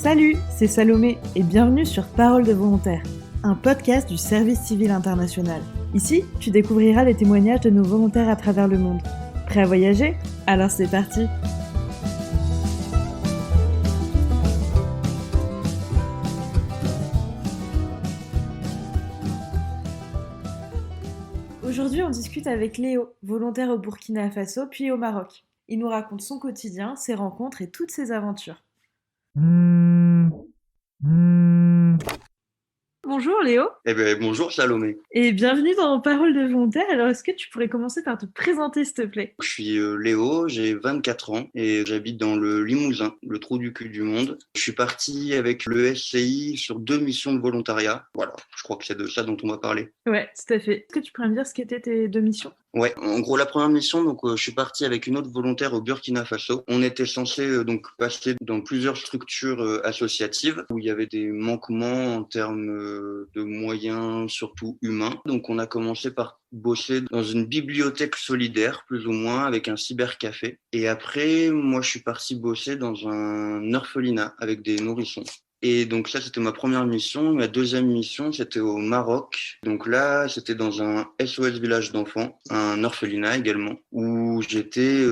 Salut, c'est Salomé et bienvenue sur Parole de volontaires, un podcast du service civil international. Ici, tu découvriras les témoignages de nos volontaires à travers le monde. Prêt à voyager? Alors c'est parti! Aujourd'hui, on discute avec Léo, volontaire au Burkina Faso puis au Maroc. Il nous raconte son quotidien, ses rencontres et toutes ses aventures. Bonjour Léo. Bonjour Salomé. Et bienvenue dans Parole de volontaire. Alors, est-ce que tu pourrais commencer par te présenter, s'il te plaît? Je suis Léo, j'ai 24 ans et j'habite dans le Limousin, le trou du cul du monde. Je suis parti avec le SCI sur 2 missions de volontariat. Voilà, je crois que c'est de ça dont on va parler. Ouais, tout à fait. Est-ce que tu pourrais me dire ce qu'étaient tes 2 missions? Ouais, en gros la première mission, je suis parti avec une autre volontaire au Burkina Faso. On était censé passer dans plusieurs structures associatives où il y avait des manquements en termes de moyens, surtout humains. Donc on a commencé par bosser dans une bibliothèque solidaire, plus ou moins, avec un cybercafé. Et après, moi je suis parti bosser dans un orphelinat avec des nourrissons. Et donc ça, c'était ma première mission. Ma deuxième mission, c'était au Maroc. Donc là, c'était dans un SOS village d'enfants, un orphelinat également, où j'étais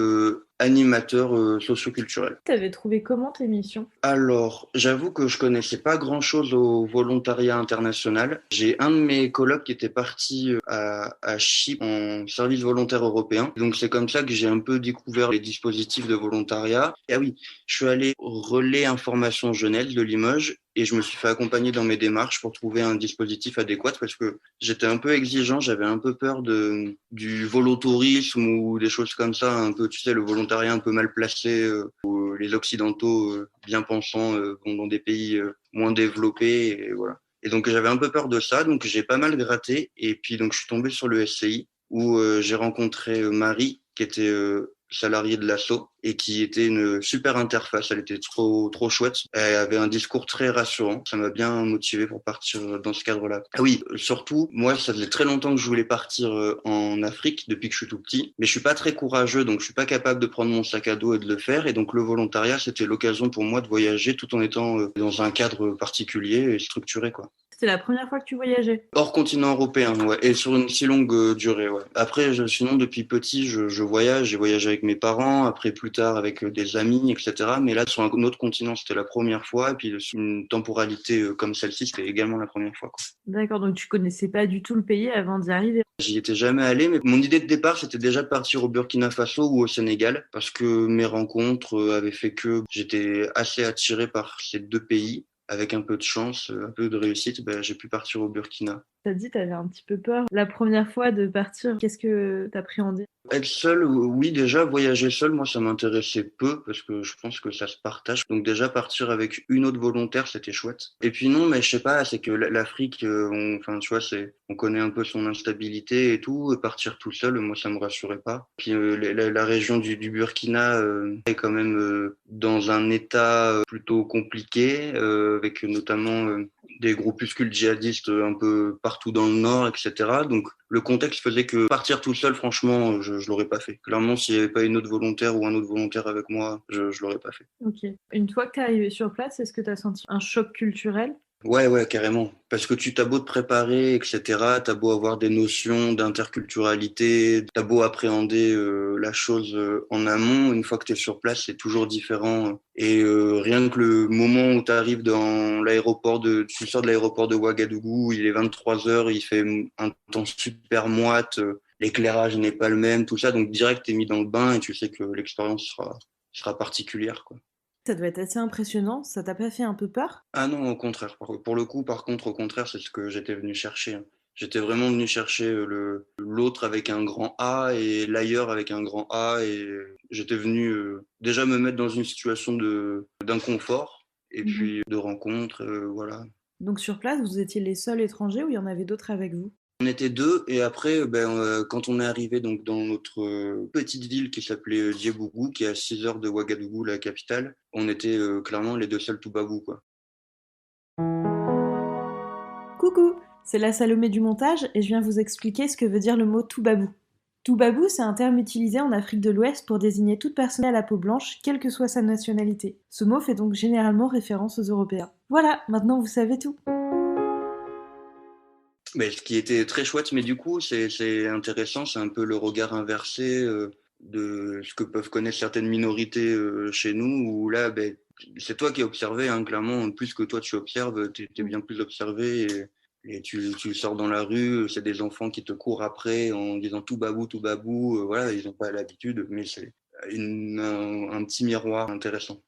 animateur socioculturel. T'avais trouvé comment tes missions? Alors, j'avoue que je connaissais pas grand-chose au volontariat international. J'ai un de mes colocs qui était parti à Chypre en service volontaire européen. Donc c'est comme ça que j'ai un peu découvert les dispositifs de volontariat. Et ah oui, je suis allé au relais information jeunesse de Limoges et je me suis fait accompagner dans mes démarches pour trouver un dispositif adéquat parce que j'étais un peu exigeant, j'avais un peu peur du volotourisme ou des choses comme ça, un peu, tu sais, le volontariat un peu mal placé, où les Occidentaux bien pensants vont dans des pays moins développés, et voilà. Et donc j'avais un peu peur de ça, donc j'ai pas mal gratté, et puis donc je suis tombé sur le SCI où j'ai rencontré Marie, qui était salariée de l'ASSO et qui était une super interface. Elle était trop chouette. Elle avait un discours très rassurant. Ça m'a bien motivé pour partir dans ce cadre-là. Ah oui, surtout, moi, ça faisait très longtemps que je voulais partir en Afrique depuis que je suis tout petit, mais je suis pas très courageux, donc je suis pas capable de prendre mon sac à dos et de le faire. Et donc le volontariat, c'était l'occasion pour moi de voyager tout en étant dans un cadre particulier et structuré, quoi. C'était la première fois que tu voyageais? Hors continent européen, ouais, et sur une si longue durée, ouais. Après, sinon, depuis petit, je voyage. J'ai voyagé avec mes parents, après plus tard avec des amis, etc. Mais là, sur un autre continent, c'était la première fois. Et puis, sur une temporalité comme celle-ci, c'était également la première fois, quoi. D'accord, donc tu connaissais pas du tout le pays avant d'y arriver. J'y étais jamais allé, mais mon idée de départ, c'était déjà de partir au Burkina Faso ou au Sénégal, parce que mes rencontres avaient fait que j'étais assez attiré par ces deux pays. Avec un peu de chance, un peu de réussite, j'ai pu partir au Burkina. T'as dit t'avais un petit peu peur. La première fois de partir, qu'est-ce que t'appréhendais? Être seul, oui, déjà, voyager seul, moi, ça m'intéressait peu parce que je pense que ça se partage. Donc déjà, partir avec une autre volontaire, c'était chouette. Et puis non, mais je sais pas, c'est que l'Afrique, enfin, tu vois, on connaît un peu son instabilité et tout. Et partir tout seul, moi, ça me rassurait pas. Puis la région du Burkina est quand même dans un état plutôt compliqué, avec notamment des groupuscules djihadistes un peu partout dans le nord, etc. Donc le contexte faisait que partir tout seul, franchement, je l'aurais pas fait. Clairement, s'il n'y avait pas une autre volontaire ou un autre volontaire avec moi, je l'aurais pas fait. Ok. Une fois que t'es arrivé sur place, est-ce que t'as senti un choc culturel? Ouais, carrément. Parce que tu t'as beau te préparer, etc., t'as beau avoir des notions d'interculturalité, t'as beau appréhender la chose en amont, une fois que t'es sur place, c'est toujours différent. Et rien que le moment où t'arrives tu sors de l'aéroport de Ouagadougou, il est 23 heures, il fait un temps super moite, l'éclairage n'est pas le même, tout ça, donc direct t'es mis dans le bain et tu sais que l'expérience sera particulière, quoi. Ça doit être assez impressionnant. Ça t'a pas fait un peu peur? Ah non, au contraire. Pour le coup, par contre, au contraire, c'est ce que j'étais venu chercher, hein. J'étais vraiment venu chercher l'autre avec un grand A et l'ailleurs avec un grand A et j'étais venu déjà me mettre dans une situation d'inconfort et Mhm. puis de rencontre, voilà. Donc sur place, vous étiez les seuls étrangers ou il y en avait d'autres avec vous? On était deux et après, quand on est arrivé donc dans notre petite ville qui s'appelait Diebougou, qui est à 6 heures de Ouagadougou, la capitale, on était clairement les deux seuls tout babou, quoi. Coucou, c'est la Salomé du montage et je viens vous expliquer ce que veut dire le mot toubabou. Toubabou, c'est un terme utilisé en Afrique de l'Ouest pour désigner toute personne à la peau blanche, quelle que soit sa nationalité. Ce mot fait donc généralement référence aux Européens. Voilà, maintenant vous savez tout. Mais ce qui était très chouette, mais du coup, c'est intéressant, c'est un peu le regard inversé de ce que peuvent connaître certaines minorités chez nous, où là, c'est toi qui as observé, hein, clairement, plus que toi tu observes, tu es bien plus observé, et tu sors dans la rue, c'est des enfants qui te courent après en disant tout babou, voilà, ils n'ont pas l'habitude, mais c'est un petit miroir intéressant.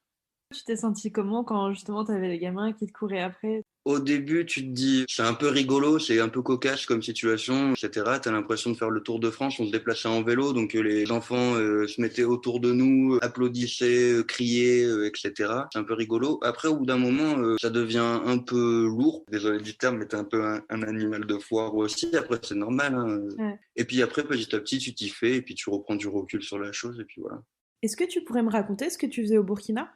Tu t'es senti comment quand justement t'avais les gamins qui te couraient après? Au début, tu te dis, c'est un peu rigolo, c'est un peu cocasse comme situation, etc. Tu as l'impression de faire le tour de France, on se déplaçait en vélo, donc les enfants se mettaient autour de nous, applaudissaient, criaient, etc. C'est un peu rigolo. Après, au bout d'un moment, ça devient un peu lourd. Désolé du terme, mais t'es un peu un animal de foire aussi. Après, c'est normal, hein. Ouais. Et puis après, petit à petit, tu t'y fais, et puis tu reprends du recul sur la chose, et puis voilà. Est-ce que tu pourrais me raconter ce que tu faisais au Burkina?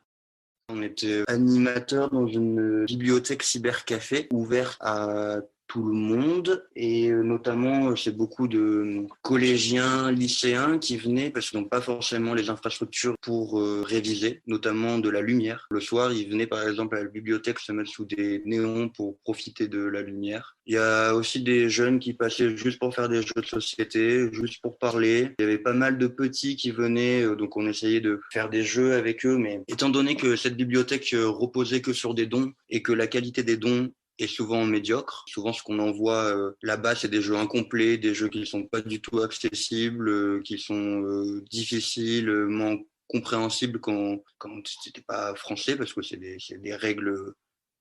On était animateur dans une bibliothèque cybercafé ouverte à tout le monde et notamment c'est beaucoup de collégiens, lycéens qui venaient parce qu'ils n'ont pas forcément les infrastructures pour réviser, notamment de la lumière. Le soir, ils venaient par exemple à la bibliothèque se mettre sous des néons pour profiter de la lumière. Il y a aussi des jeunes qui passaient juste pour faire des jeux de société, juste pour parler. Il y avait pas mal de petits qui venaient, donc on essayait de faire des jeux avec eux, mais étant donné que cette bibliothèque reposait que sur des dons et que la qualité des dons est souvent médiocre. Souvent, ce qu'on envoie là-bas, c'est des jeux incomplets, des jeux qui ne sont pas du tout accessibles, qui sont difficilement compréhensibles quand c'était pas français, parce que c'est des règles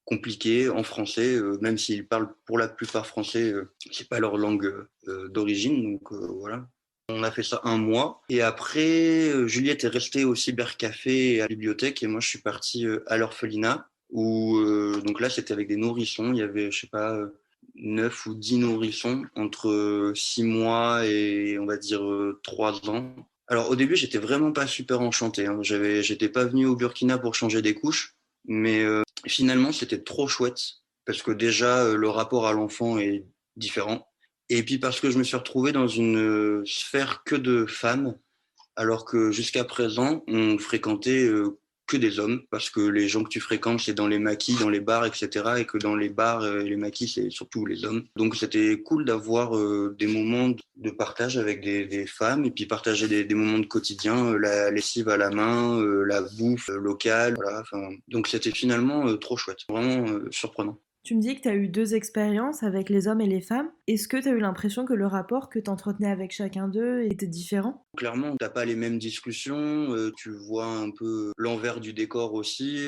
compliquées en français, même s'ils parlent pour la plupart français, c'est pas leur langue d'origine, donc voilà. On a fait ça un mois et après, Juliette est restée au cybercafé et à la bibliothèque et moi je suis parti à l'orphelinat où donc là c'était avec des nourrissons, il y avait je sais pas 9 ou 10 nourrissons entre 6 mois et on va dire 3 ans. Alors au début j'étais vraiment pas super enchanté, hein. J'étais pas venu au Burkina pour changer des couches, mais finalement c'était trop chouette parce que déjà le rapport à l'enfant est différent. Et puis parce que je me suis retrouvé dans une sphère que de femmes, alors que jusqu'à présent, on fréquentait que des hommes, parce que les gens que tu fréquentes, c'est dans les maquis, dans les bars, etc. Et que dans les bars et les maquis, c'est surtout les hommes. Donc c'était cool d'avoir des moments de partage avec des femmes, et puis partager des moments de quotidien, la lessive à la main, la bouffe locale. Voilà, donc c'était finalement trop chouette, vraiment surprenant. Tu me dis que tu as eu deux expériences avec les hommes et les femmes. Est-ce que tu as eu l'impression que le rapport que tu entretenais avec chacun d'eux était différent? Clairement, t'as pas les mêmes discussions, tu vois un peu l'envers du décor aussi.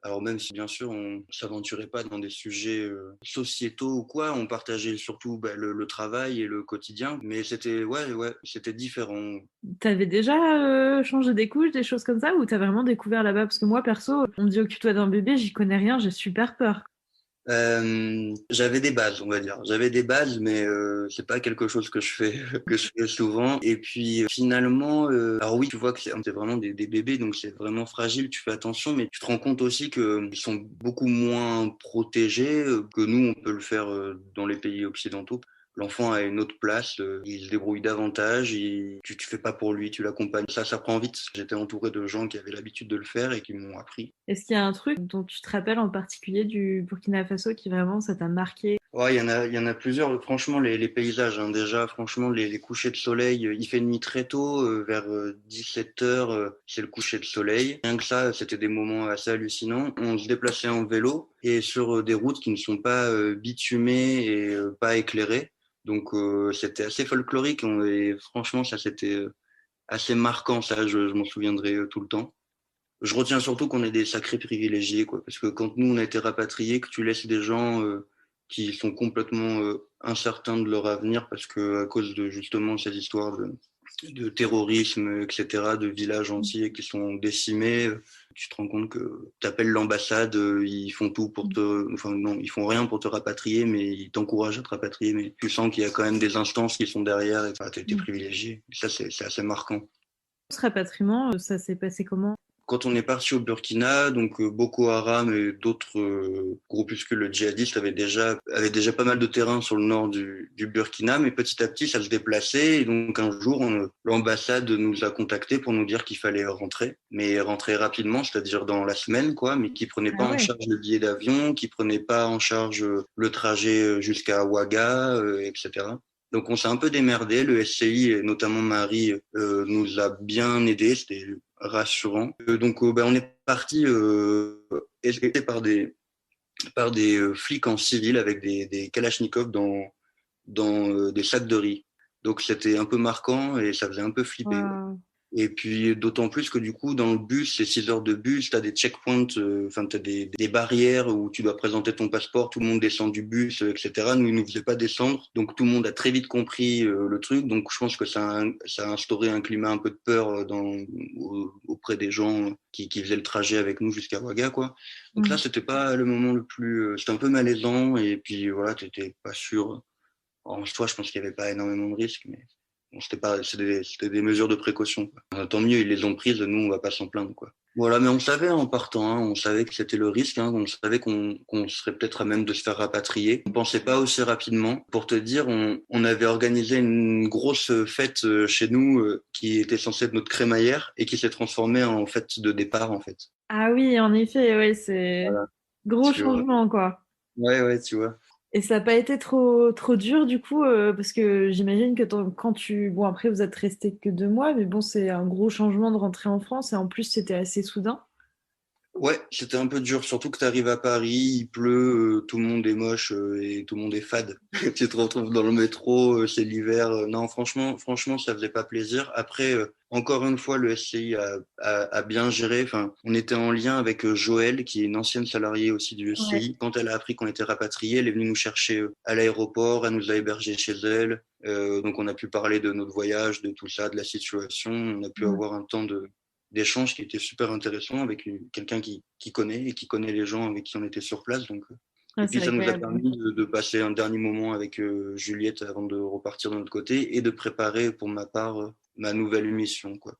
Alors même si bien sûr on s'aventurait pas dans des sujets sociétaux ou quoi, on partageait surtout le travail et le quotidien, mais c'était ouais, c'était différent. T'avais déjà changé des couches, des choses comme ça, ou t'as vraiment découvert là-bas? Parce que moi, perso, on me dit occupe-toi d'un bébé, j'y connais rien, j'ai super peur. J'avais des bases, on va dire. J'avais des bases, mais c'est pas quelque chose que je fais que je fais souvent. Et puis finalement, alors oui, tu vois que c'est vraiment des bébés, donc c'est vraiment fragile. Tu fais attention, mais tu te rends compte aussi que ils sont beaucoup moins protégés que nous, on peut le faire dans les pays occidentaux. L'enfant a une autre place, il se débrouille davantage, tu fais pas pour lui, tu l'accompagnes. Ça prend vite. J'étais entouré de gens qui avaient l'habitude de le faire et qui m'ont appris. Est-ce qu'il y a un truc dont tu te rappelles en particulier du Burkina Faso qui vraiment ça t'a marqué? Ouais, il y en a plusieurs. Franchement, les paysages, hein, déjà, franchement, les couchers de soleil, il fait nuit très tôt, vers 17 heures, c'est le coucher de soleil. Rien que ça, c'était des moments assez hallucinants. On se déplaçait en vélo et sur des routes qui ne sont pas bitumées et pas éclairées. Donc, c'était assez folklorique. Et franchement, ça, c'était assez marquant. Ça, je m'en souviendrai tout le temps. Je retiens surtout qu'on est des sacrés privilégiés, quoi. Parce que quand nous, on a été rapatriés, que tu laisses des gens qui sont complètement incertains de leur avenir parce que à cause de justement ces histoires de terrorisme, etc., de villages entiers qui sont décimés, tu te rends compte que tu appelles l'ambassade, ils font tout pour te... Enfin non, ils font rien pour te rapatrier, mais ils t'encouragent à te rapatrier, mais tu sens qu'il y a quand même des instances qui sont derrière et tu as été privilégié. Ça, c'est assez marquant. Ce rapatriement, ça s'est passé comment? Quand on est parti au Burkina, donc Boko Haram et d'autres groupuscules djihadistes avaient déjà pas mal de terrain sur le nord du Burkina, mais petit à petit, ça se déplaçait. Et donc un jour, l'ambassade nous a contactés pour nous dire qu'il fallait rentrer, mais rentrer rapidement, c'est-à-dire dans la semaine, quoi, mais qui prenait pas Ah en ouais. charge le billet d'avion, qui prenait pas en charge le trajet jusqu'à Ouaga, etc. Donc on s'est un peu démerdé. Le SCI, et notamment Marie, nous a bien aidés. C'était rassurant. Donc on est parti escorté par des flics en civil avec des kalachnikovs dans des sacs de riz. Donc c'était un peu marquant et ça faisait un peu flipper. Ouais. Waouh. Et puis d'autant plus que du coup dans le bus, c'est 6 heures de bus, t'as des checkpoints, enfin t'as des barrières où tu dois présenter ton passeport, tout le monde descend du bus, etc. Nous, ils nous faisaient pas descendre, donc tout le monde a très vite compris le truc. Donc je pense que ça a instauré un climat un peu de peur auprès des gens qui faisaient le trajet avec nous jusqu'à Ouaga, quoi. Donc là, c'était pas le moment le plus, c'était un peu malaisant et puis voilà, t'étais pas sûr. En soi, je pense qu'il n'y avait pas énormément de risques, mais bon, c'était des mesures de précaution, quoi. Tant mieux, ils les ont prises, nous, on va pas s'en plaindre, quoi. Voilà, mais on savait en partant, hein, on savait que c'était le risque, hein, on savait qu'on serait peut-être à même de se faire rapatrier. On pensait pas aussi rapidement. Pour te dire, on avait organisé une grosse fête chez nous qui était censée être notre crémaillère et qui s'est transformée en fête de départ, en fait. Ah oui, en effet, ouais, c'est Voilà, gros tu vois. changement, quoi. Ouais, ouais, tu vois. Et ça n'a pas été trop dur du coup, parce que j'imagine que quand tu... Bon, après, vous êtes resté que 2 mois, mais bon, c'est un gros changement de rentrer en France et en plus, c'était assez soudain. Ouais, c'était un peu dur, surtout que tu arrives à Paris, il pleut, tout le monde est moche et tout le monde est fade. Tu te retrouves dans le métro, c'est l'hiver. Non, franchement, ça faisait pas plaisir. Après, encore une fois, le SCI a bien géré. Enfin, on était en lien avec Joëlle, qui est une ancienne salariée aussi du Ouais. SCI. Quand elle a appris qu'on était rapatriés, elle est venue nous chercher à l'aéroport, elle nous a hébergés chez elle. Donc on a pu parler de notre voyage, de tout ça, de la situation. On a pu Mm. avoir un temps d'échange qui était super intéressant avec quelqu'un qui connaît et qui connaît les gens avec qui on était sur place. Donc, Ouais, et c'est puis ça nous a agréable. permis de passer un dernier moment avec Juliette avant de repartir de notre côté et de préparer pour ma part ma nouvelle mission, quoi.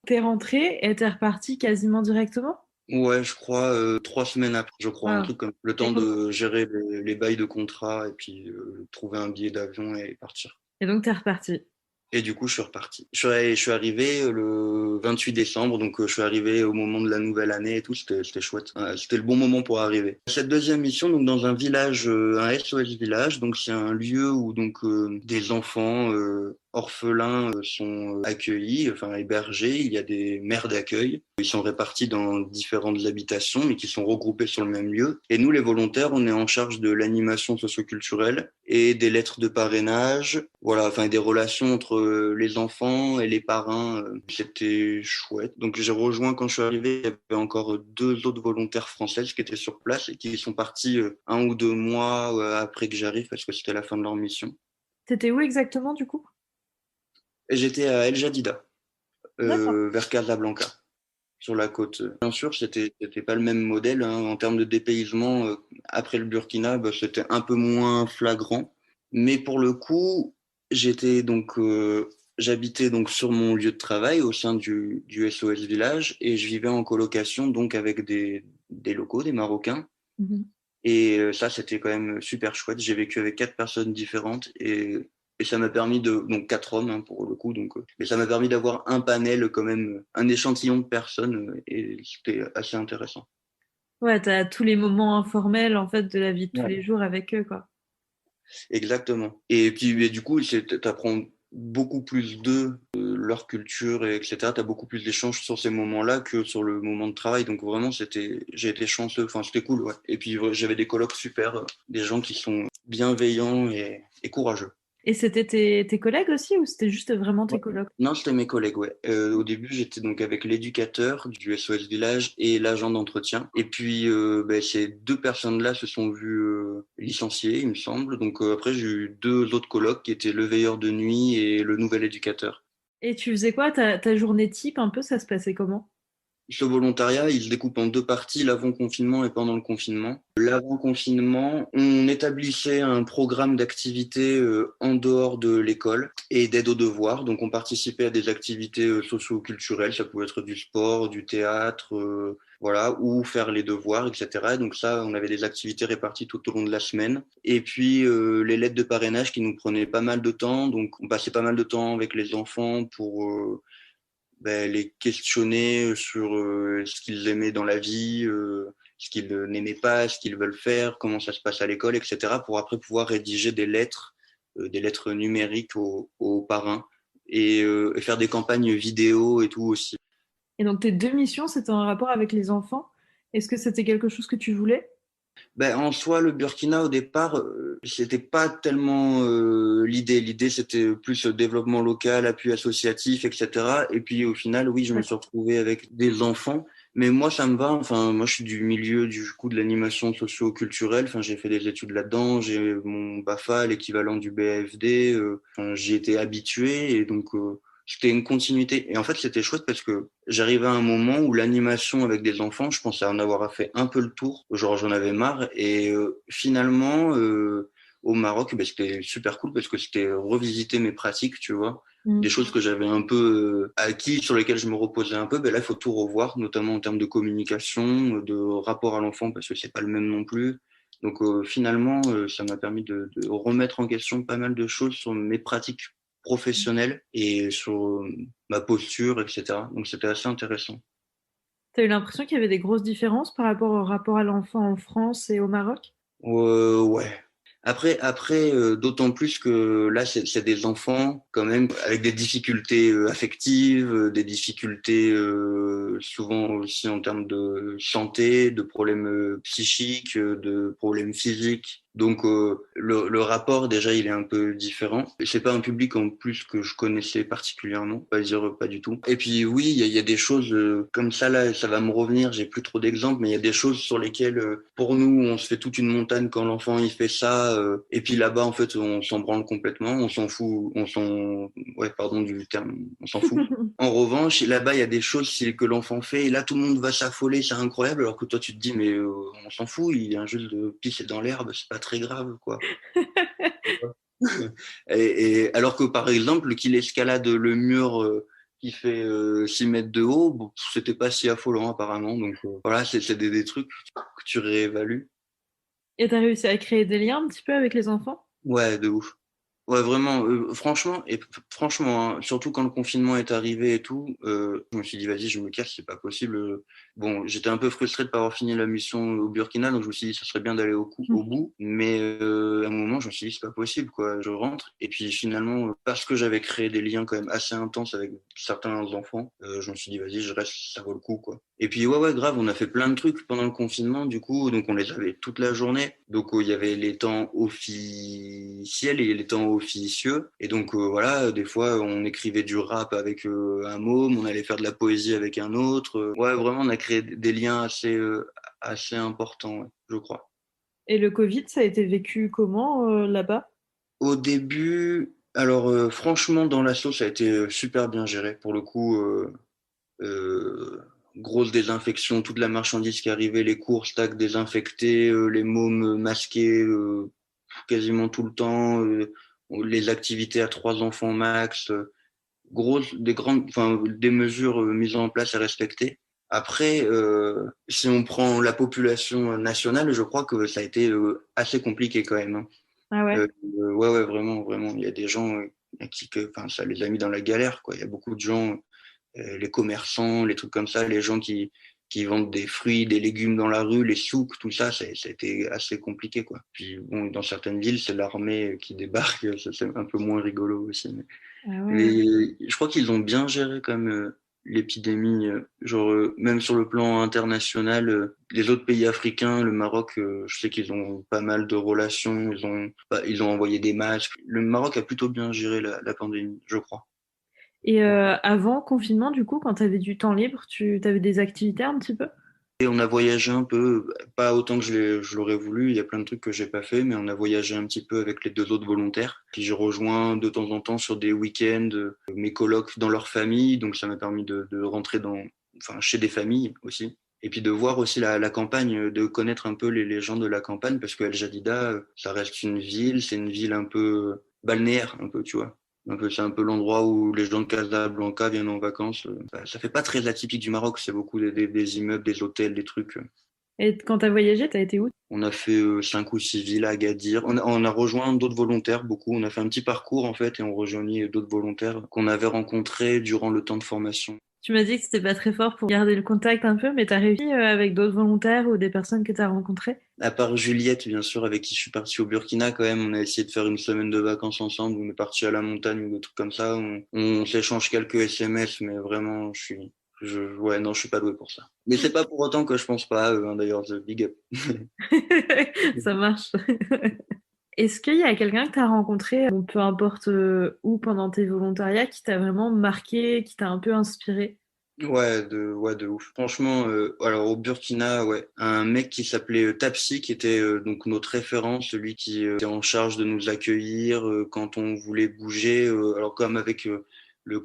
T'es rentré et t'es reparti quasiment directement? Ouais, je crois 3 semaines après, je crois, un Wow. truc comme le Et, temps de gérer les bails de contrat et puis trouver un billet d'avion et partir. et donc, t'es reparti. Et du coup, je suis reparti. Je suis arrivé le 28 décembre, donc je suis arrivé au moment de la nouvelle année et tout. C'était chouette. Ouais, c'était le bon moment pour arriver. Cette deuxième mission, donc dans un village, un SOS village, donc c'est un lieu où donc des enfants orphelins sont accueillis, enfin hébergés. Il y a des mères d'accueil. Ils sont répartis dans différentes habitations, mais qui sont regroupés sur le même lieu. Et nous, les volontaires, on est en charge de l'animation socioculturelle et des lettres de parrainage, voilà, enfin des relations entre les enfants et les parrains. C'était chouette. Donc j'ai rejoint quand je suis arrivé, il y avait encore 2 autres volontaires françaises qui étaient sur place et qui sont partis 1 ou 2 mois après que j'arrive parce que c'était la fin de leur mission. T'étais où exactement du coup? Et j'étais à El Jadida, D'accord. vers Casablanca, sur la côte. Bien sûr, c'était pas le même modèle, hein, en termes de dépaysement. Après le Burkina, bah, c'était un peu moins flagrant. Mais pour le coup, j'habitais donc sur mon lieu de travail au sein du SOS Village et je vivais en colocation donc avec des locaux, des Marocains. Mhm. Et ça, c'était quand même super chouette. J'ai vécu avec 4 personnes différentes et ça m'a permis donc 4 hommes hein, pour le coup. Donc, mais ça m'a permis d'avoir un panel quand même, un échantillon de personnes et c'était assez intéressant. Ouais, t'as tous les moments informels en fait de la vie de tous Ouais. les jours avec eux, quoi. Exactement. Et puis et du coup, t'apprends beaucoup plus d'eux, leur culture, etc. T'as beaucoup plus d'échanges sur ces moments-là que sur le moment de travail. Donc vraiment, j'ai été chanceux. Enfin, c'était cool, ouais. Et puis j'avais des colocs super, des gens qui sont bienveillants et courageux. Et c'était tes collègues aussi ou c'était juste vraiment tes Ouais. colocs? Non, c'était mes collègues, ouais. Au début, j'étais donc avec l'éducateur du SOS Village et l'agent d'entretien. Et puis, ces 2 personnes-là se sont vues licenciées, il me semble. Donc après, j'ai eu 2 autres colocs qui étaient le veilleur de nuit et le nouvel éducateur. Et tu faisais quoi? Ta journée type un peu, ça se passait comment? Ce volontariat, il se découpe en deux parties, l'avant-confinement et pendant le confinement. L'avant-confinement, on établissait un programme d'activités en dehors de l'école et d'aide aux devoirs. Donc, on participait à des activités socio-culturelles. Ça pouvait être du sport, du théâtre, voilà, ou faire les devoirs, etc. Donc ça, on avait des activités réparties tout au long de la semaine. Et puis, les lettres de parrainage qui nous prenaient pas mal de temps. Donc, on passait pas mal de temps avec les enfants pour les questionner sur ce qu'ils aimaient dans la vie, ce qu'ils n'aimaient pas, ce qu'ils veulent faire, comment ça se passe à l'école, etc. pour après pouvoir rédiger des lettres numériques aux parrains et faire des campagnes vidéo et tout aussi. Et donc tes deux missions, c'était en rapport avec les enfants. Est-ce que c'était quelque chose que tu voulais? En soi, le Burkina, au départ, c'était pas tellement l'idée. L'idée, c'était plus développement local, appui associatif, etc. Et puis, au final, oui, je me suis retrouvé avec des enfants. Mais moi, ça me va. Enfin, moi, je suis du milieu, du coup, de l'animation socio-culturelle. Enfin, j'ai fait des études là-dedans. J'ai mon BAFA, l'équivalent du BAFD. Enfin, j'y étais habitué. Et donc, c'était une continuité. Et en fait, c'était chouette parce que j'arrivais à un moment où l'animation avec des enfants, je pensais en avoir fait un peu le tour. Genre, j'en avais marre. Et finalement, au Maroc, c'était super cool parce que c'était revisiter mes pratiques, tu vois. Des choses que j'avais un peu acquis, sur lesquelles je me reposais un peu. Là, il faut tout revoir, notamment en termes de communication, de rapport à l'enfant, parce que c'est pas le même non plus. Donc, finalement, ça m'a permis de remettre en question pas mal de choses sur mes pratiques professionnelle et sur ma posture, etc. Donc c'était assez intéressant. T'as eu l'impression qu'il y avait des grosses différences par rapport au rapport à l'enfant en France et au Maroc? Ouais. Après, d'autant plus que là, c'est des enfants quand même avec des difficultés affectives, des difficultés souvent aussi en termes de santé, de problèmes psychiques, de problèmes physiques. Donc le rapport déjà il est un peu différent. C'est pas un public en plus que je connaissais particulièrement, pas dire pas du tout. Et puis oui, il y a des choses comme ça là, ça va me revenir. J'ai plus trop d'exemples, mais il y a des choses sur lesquelles pour nous on se fait toute une montagne quand l'enfant il fait ça, et puis là-bas en fait on s'en branle complètement, on s'en fout, ouais pardon du terme, on s'en fout. En revanche, là-bas, il y a des choses que l'enfant fait, et là, tout le monde va s'affoler, c'est incroyable, alors que toi, tu te dis, mais on s'en fout, il vient juste de pisser dans l'herbe, c'est pas très grave, quoi. Et alors que, par exemple, qu'il escalade le mur qui fait 6 mètres de haut, bon, c'était pas si affolant, apparemment. Donc, voilà, c'est des trucs que tu réévalues. Et t'as réussi à créer des liens un petit peu avec les enfants? Ouais, de ouf. Ouais, vraiment, franchement, hein, surtout quand le confinement est arrivé et tout, je me suis dit, vas-y, je me casse, c'est pas possible. Bon, j'étais un peu frustré de pas avoir fini la mission au Burkina, donc je me suis dit, ça serait bien d'aller au bout. Mais à un moment, je me suis dit, c'est pas possible, quoi. Je rentre. Et puis finalement, parce que j'avais créé des liens quand même assez intenses avec certains enfants, je me suis dit, vas-y, je reste, ça vaut le coup, quoi. Et puis, ouais, grave, on a fait plein de trucs pendant le confinement, du coup, donc on les avait toute la journée. Donc, il y avait les temps officiels et les temps officieux. Et donc, voilà, des fois, on écrivait du rap avec un môme, on allait faire de la poésie avec un autre. Ouais, vraiment, on a créé des liens assez importants, ouais, je crois. Et le Covid, ça a été vécu comment là-bas? Au début, alors franchement, dans l'assaut, ça a été super bien géré. Pour le coup, grosse désinfection, toute la marchandise qui arrivait, les courses, tac, désinfectées, les mômes masqués quasiment tout le temps, les activités à 3 enfants max, des mesures mises en place et respectées. Après, si on prend la population nationale, je crois que ça a été assez compliqué quand même, hein. Ah ouais? Ouais, vraiment, vraiment. Il y a des gens enfin, ça les a mis dans la galère, quoi. Il y a beaucoup de gens, les commerçants, les trucs comme ça, les gens qui vendent des fruits, des légumes dans la rue, les souks, tout ça, ça a été assez compliqué, quoi. Puis, bon, dans certaines villes, c'est l'armée qui débarque, ça, c'est un peu moins rigolo aussi. Ah ouais. Mais je crois qu'ils ont bien géré quand même l'épidémie, genre même sur le plan international, les autres pays africains, le Maroc, je sais qu'ils ont pas mal de relations, ils ont envoyé des masques. Le Maroc a plutôt bien géré la pandémie, je crois. Et avant confinement, du coup, quand tu avais du temps libre, tu avais des activités un petit peu? Et on a voyagé un peu, pas autant que je l'aurais voulu, il y a plein de trucs que j'ai pas fait, mais on a voyagé un petit peu avec les deux autres volontaires. Puis j'ai rejoint de temps en temps sur des week-ends mes colocs dans leur famille, donc ça m'a permis de rentrer chez des familles aussi. Et puis de voir aussi la campagne, de connaître un peu les gens de la campagne, parce que El Jadida, ça reste une ville, c'est une ville un peu balnéaire, un peu, tu vois. C'est un peu l'endroit où les gens de Casablanca viennent en vacances. Ça fait pas très atypique du Maroc, c'est beaucoup des immeubles, des hôtels, des trucs. Et quand t'as voyagé, t'as été où? On a fait 5 ou 6 villes à Agadir. On a rejoint d'autres volontaires, beaucoup. On a fait un petit parcours, en fait, et on rejoignit d'autres volontaires qu'on avait rencontrés durant le temps de formation. Tu m'as dit que c'était pas très fort pour garder le contact un peu, mais t'as réussi avec d'autres volontaires ou des personnes que t'as rencontrées? À part Juliette, bien sûr, avec qui je suis parti au Burkina, quand même, on a essayé de faire une semaine de vacances ensemble. On est parti à la montagne ou des trucs comme ça. On s'échange quelques SMS, mais vraiment, non, je suis pas doué pour ça. Mais c'est pas pour autant que je pense pas à eux, hein, d'ailleurs, big up. Ça marche. Est-ce qu'il y a quelqu'un que tu as rencontré, bon, peu importe où pendant tes volontariats, qui t'a vraiment marqué, qui t'a un peu inspiré? Ouais, de ouf. Franchement, alors au Burkina, ouais, un mec qui s'appelait Tapsi, qui était donc notre référent, celui qui était en charge de nous accueillir quand on voulait bouger. Alors comme avec le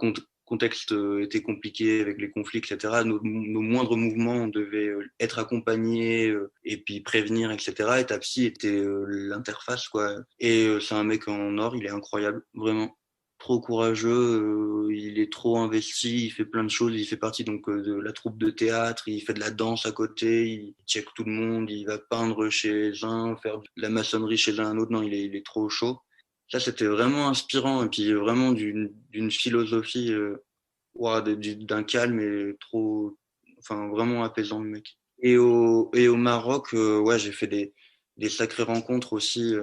contexte était compliqué avec les conflits, etc. Nos moindres mouvements, on devait être accompagnés et puis prévenir, etc. Et Tapsi était l'interface, quoi. Et c'est un mec en or, il est incroyable, vraiment trop courageux, il est trop investi, il fait plein de choses, il fait partie donc de la troupe de théâtre, il fait de la danse à côté, il check tout le monde, il va peindre chez un, faire de la maçonnerie chez un autre, non, il est trop chaud. Ça, c'était vraiment inspirant, et puis vraiment d'une philosophie, d'un calme et vraiment apaisant, le mec. Et au Maroc, ouais, j'ai fait des sacrées rencontres aussi.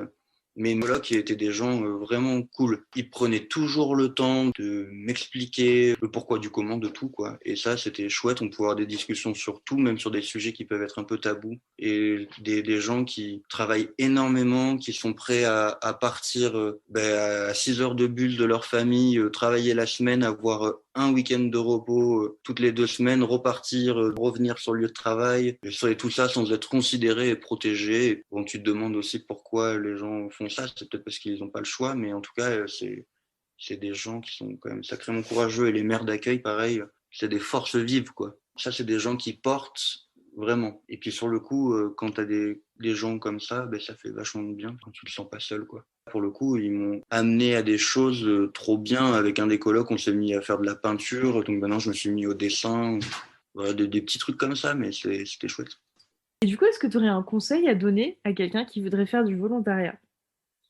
Mes colocs, qui étaient des gens vraiment cool. Ils prenaient toujours le temps de m'expliquer le pourquoi du comment de tout, quoi. Et ça, c'était chouette. On pouvait avoir des discussions sur tout, même sur des sujets qui peuvent être un peu tabous. Et des gens qui travaillent énormément, qui sont prêts à partir à 6 heures de bulle de leur famille, travailler la semaine, avoir un week-end de repos toutes les 2 semaines, repartir, revenir sur le lieu de travail, et tout ça sans être considéré et protégé. Bon, tu te demandes aussi pourquoi les gens font ça, c'est peut-être parce qu'ils n'ont pas le choix, mais en tout cas, c'est des gens qui sont quand même sacrément courageux, et les maires d'accueil, pareil, c'est des forces vives, quoi. Ça, c'est des gens qui portent vraiment. Et puis sur le coup, quand tu as des gens comme ça, ça fait vachement de bien quand tu te sens pas seul, quoi. Pour le coup, ils m'ont amené à des choses trop bien. Avec un des colocs, on s'est mis à faire de la peinture, donc maintenant je me suis mis au dessin. Voilà, des petits trucs comme ça, mais c'était chouette. Et du coup, est-ce que tu aurais un conseil à donner à quelqu'un qui voudrait faire du volontariat?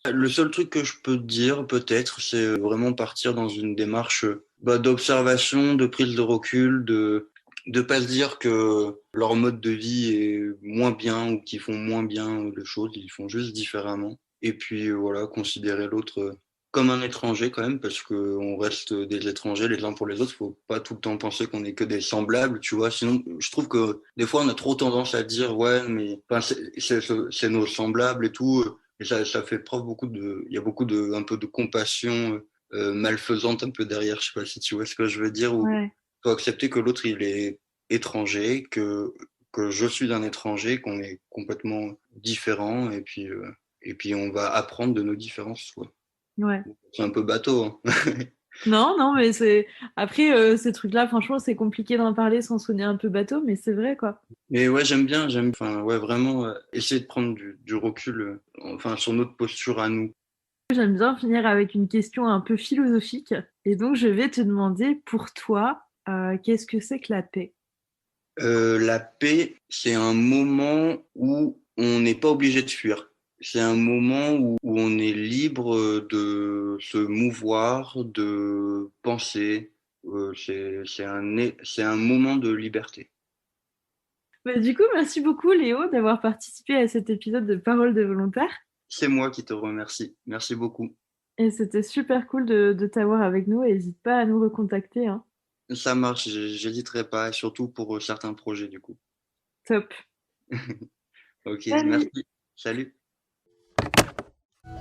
Le seul truc que je peux te dire, peut-être, c'est vraiment partir dans une démarche d'observation, de prise de recul, de pas se dire que leur mode de vie est moins bien ou qu'ils font moins bien les choses, ils font juste différemment. Et puis voilà, considérer l'autre comme un étranger quand même, parce qu'on reste des étrangers les uns pour les autres. Faut pas tout le temps penser qu'on est que des semblables, tu vois. Sinon, je trouve que des fois, on a trop tendance à dire ouais, mais c'est nos semblables et tout. Et ça fait preuve il y a beaucoup un peu de compassion malfaisante un peu derrière. Je sais pas si tu vois ce que je veux dire. Ou Ouais. faut accepter que l'autre il est étranger, que je suis un étranger, qu'on est complètement différents, et puis on va apprendre de nos différences, quoi. Ouais. C'est un peu bateau, hein. Non, non, mais c'est. Après, ces trucs-là, franchement, c'est compliqué d'en parler sans sonner un peu bateau, mais c'est vrai, quoi. Mais ouais, enfin ouais, vraiment essayer de prendre du recul, sur notre posture à nous. J'aime bien finir avec une question un peu philosophique. Et donc, je vais te demander, pour toi, qu'est-ce que c'est que la paix? La paix, c'est un moment où on n'est pas obligé de fuir. C'est un moment où on est libre de se mouvoir, de penser. C'est un moment de liberté. Bah, du coup, merci beaucoup, Léo, d'avoir participé à cet épisode de Parole de volontaire. C'est moi qui te remercie. Merci beaucoup. Et c'était super cool de t'avoir avec nous. Et n'hésite pas à nous recontacter, hein. Ça marche, j'hésiterai pas, surtout pour certains projets du coup. Top. Ok, Salut! merci. Salut.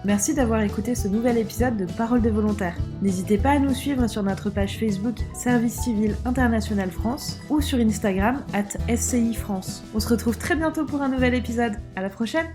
Merci d'avoir écouté ce nouvel épisode de Parole de volontaires. N'hésitez pas à nous suivre sur notre page Facebook Service Civil International France ou sur Instagram @SCI France. On se retrouve très bientôt pour un nouvel épisode. À la prochaine!